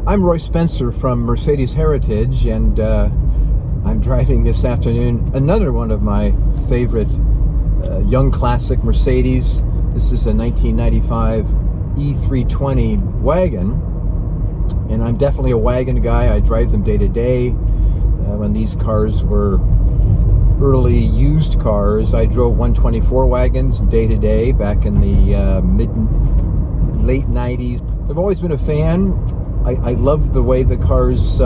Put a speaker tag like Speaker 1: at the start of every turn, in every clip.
Speaker 1: I'm Roy Spencer from Mercedes Heritage, and I'm driving this afternoon another one of my favorite young classic Mercedes. This is a 1995 E320 Wagon, and I'm definitely a wagon guy. I drive them day to day. When these cars were early used cars, I drove 124 wagons day to day back in the late 90s. I've always been a fan. I love the way the cars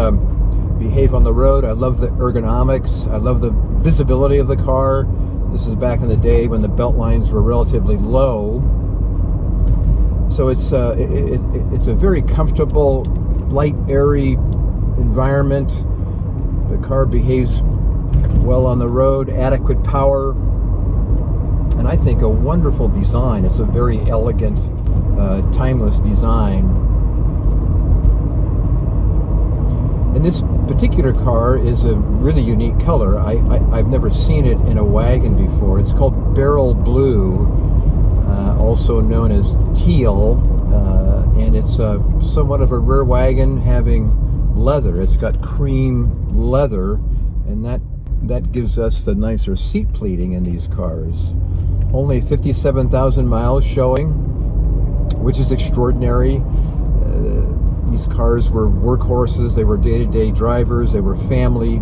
Speaker 1: behave on the road. I love the ergonomics. I love the visibility of the car. This is back in the day when the belt lines were relatively low. So it's a very comfortable, light, airy environment. The car behaves well on the road, adequate power, and I think a wonderful design. It's a very elegant, timeless design. And this particular car is a really unique color. I've never seen it in a wagon before. It's called Beryl Blue, also known as teal, and it's somewhat of a rear wagon having leather. It's got cream leather, and that gives us the nicer seat pleating in these cars. Only 57,000 miles showing, which is extraordinary. These cars were workhorses. They were day-to-day drivers. They were family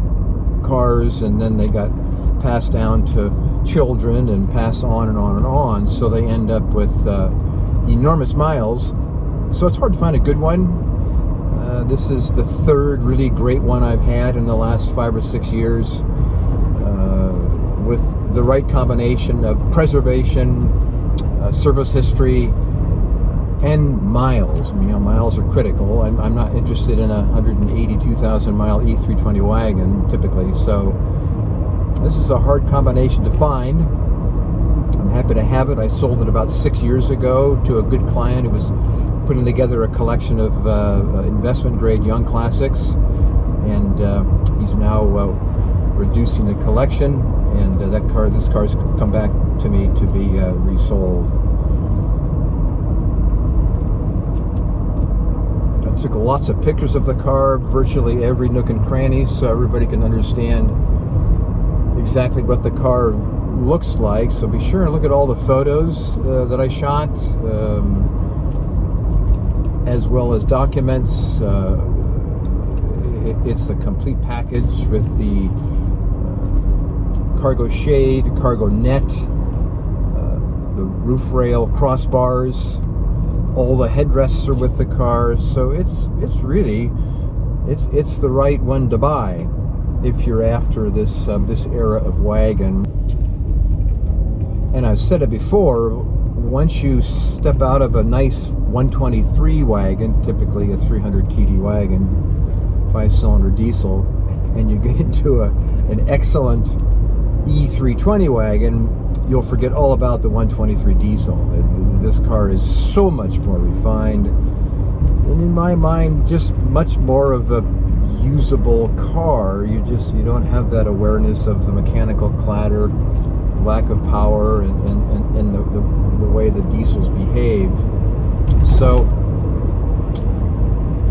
Speaker 1: cars, and then they got passed down to children and passed on and on and on. So they end up with enormous miles. So it's hard to find a good one. This is the third really great one I've had in the last 5 or 6 years, with the right combination of preservation, service history, and miles. Miles are critical. I'm not interested in a 182,000 mile E320 wagon typically, so this is a hard combination to find. I'm happy to have it. I sold it about 6 years ago to a good client who was putting together a collection of investment grade young classics, and he's now reducing the collection, and this car's come back to me to be resold. I took lots of pictures of the car, virtually every nook and cranny, so everybody can understand exactly what the car looks like. So be sure and look at all the photos that I shot, as well as documents. It's the complete package with the cargo shade, cargo net, the roof rail crossbars. All the headrests are with the car, so it's really the right one to buy if you're after this era of wagon. And I've said it before, once you step out of a nice 123 wagon, typically a 300 TD wagon, 5-cylinder diesel, and you get into an excellent E320 wagon, you'll forget all about the 123 diesel. This car is so much more refined, and in my mind, just much more of a usable car. You don't have that awareness of the mechanical clatter, lack of power, and the way the diesels behave. So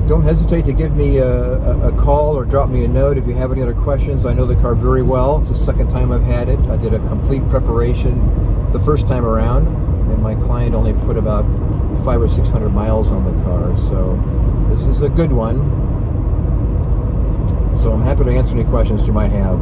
Speaker 1: don't hesitate to give me a call or drop me a note if you have any other questions. I know the car very well. It's the second time I've had it. I did a complete preparation the first time around, and my client only put about 500 or 600 miles on the car. So this is a good one. So I'm happy to answer any questions you might have.